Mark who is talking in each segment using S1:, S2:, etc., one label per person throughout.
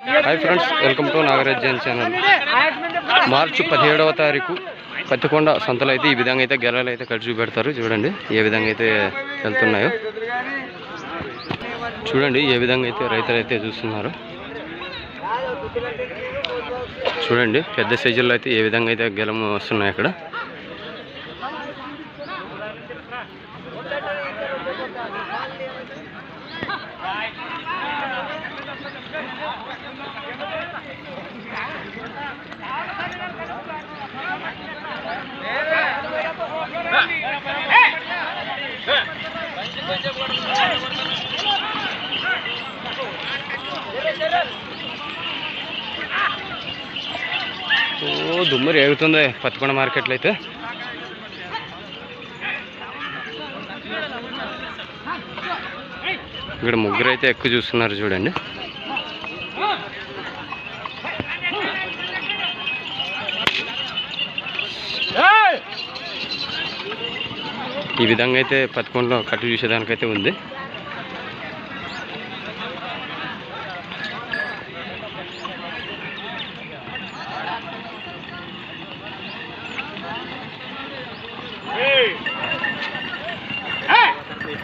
S1: Hi friends, welcome to Nagaraj Jain channel. మార్చి 17వ తారీఖు పత్తికొండ సంతలో అయితే ఈ విధంగా అయితే గెలలు అయితే కట్టి చూపెడతారు. చూడండి ఏ విధంగా అయితే వెళ్తున్నాయో, చూడండి ఏ విధంగా అయితే రైతులు అయితే చూస్తున్నారు. చూడండి పెద్ద సైజుల్లో అయితే ఏ విధంగా అయితే గెలం వస్తున్నాయి అక్కడ. దుమ్ము రేగుతుంది పత్తికొండ మార్కెట్లో అయితే. ఇక్కడ ముగ్గురు అయితే ఎక్కువ చూస్తున్నారు. చూడండి ఈ విధంగా అయితే పత్తికొండలో కట్టు చూసేదానికైతే ఉంది.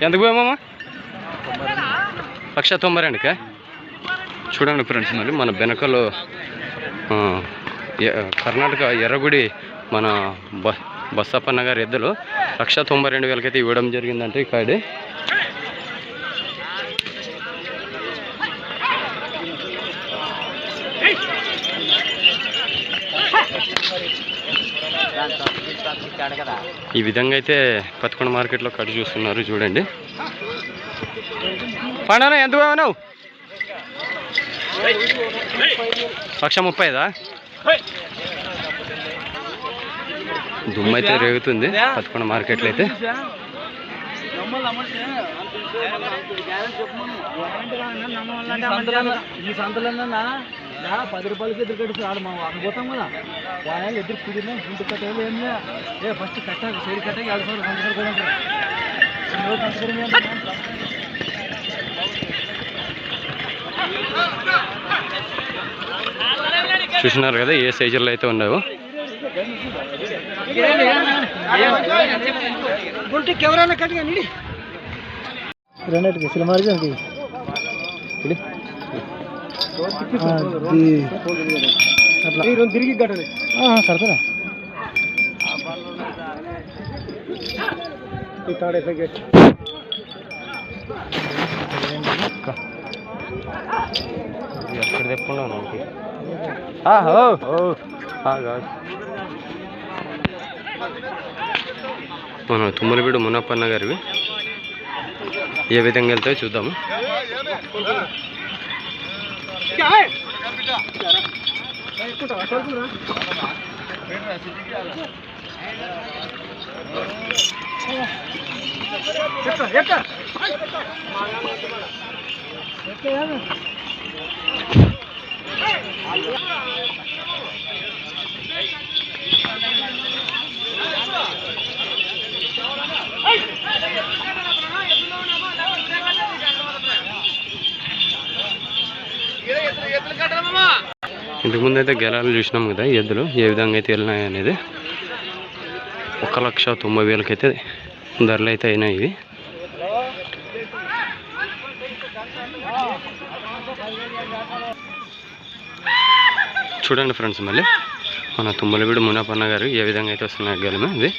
S1: ఎంతకు పోయామమ్మా? 192కా? చూడండి ఫ్రెండ్స్, మరి మన బెనకలో కర్ణాటక ఎర్రగుడి మన బస్సప్పన్న గారి ఎద్దులు 192,000 అయితే ఇవ్వడం జరిగిందంటే ఈ కాడి. ఈ విధంగా అయితే పత్తికొండ మార్కెట్లో కట్టు చూస్తున్నారు. చూడండి పండనా ఎంత పోయావు? 135దా? దుమ్ము అయితే రేగుతుంది పత్తికొండ మార్కెట్లో అయితే.
S2: ఈ సంతలన్నా 10 రూపాయలకి ఎదురు కట్టి ఆడ మనం అనుభూతాం కదా. వాళ్ళు ఎదురు కుదిరినా గుంటు కట్టేది ఏం లే. ఫస్ట్ కట్టాలి, సైడ్ కట్టాలి, 2 సార్లు సంతకం
S1: చూసినారు కదా ఏ సైజుల్లో అయితే ఉన్నాయో.
S2: ఎవరైనా కట్టిగా నిడి రెండింటికి సినిమాకి తిరిగి కట్టాలి కడతారా?
S1: ఎక్కడ తెప్పుకున్నావు మనకి? మన తుమ్మలవీడు మునప్పన్న గారివి ఏ విధంగా వెళ్తాయో చూద్దాము. ఇంతకుముందు అయితే గెలాలు చూసినాం కదా ఎద్దులు ఏ విధంగా అయితే వెళ్ళినాయి అనేది. 1,90,000 అయితే ధరలు అయితే అయినాయి ఇవి. చూడండి ఫ్రెండ్స్, మళ్ళీ మన తుమ్మలవీడు మునప్పన్న గారు ఏ విధంగా అయితే వస్తున్నాయి గెలమే ఇది.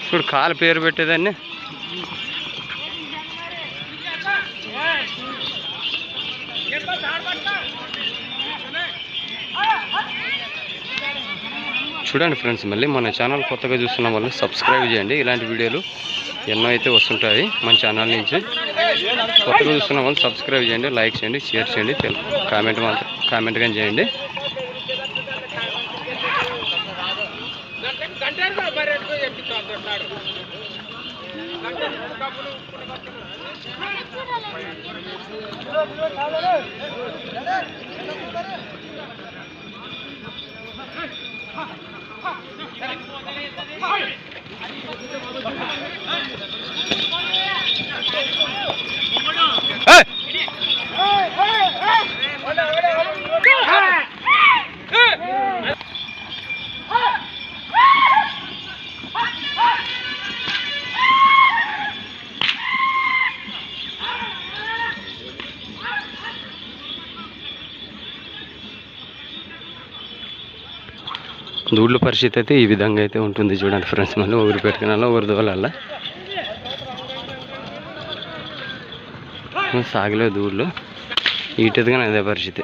S1: చూడు కాలు పేరు పెట్టేదాన్ని. చూడండి ఫ్రెండ్స్, మళ్ళీ మన ఛానల్ కొత్తగా చూస్తున్న వాళ్ళు సబ్స్క్రైబ్ చేయండి. ఇలాంటి వీడియోలు ఎన్నో అయితే వస్తుంటాయి మన ఛానల్ నుంచి. కొత్తగా చూస్తున్న వాళ్ళు సబ్స్క్రైబ్ చేయండి, లైక్ చేయండి, షేర్ చేయండి, కామెంట్ కానీ చేయండి. దూడ్ల పరిస్థితి అయితే ఈ విధంగా అయితే ఉంటుంది చూడండి ఫ్రెండ్స్. మళ్ళీ ఊరి పెట్టుకున్నా ఊరి దోవలల్లా సాగలేదు దూడ్లు ఈటెదిగా అదే పరిస్థితి.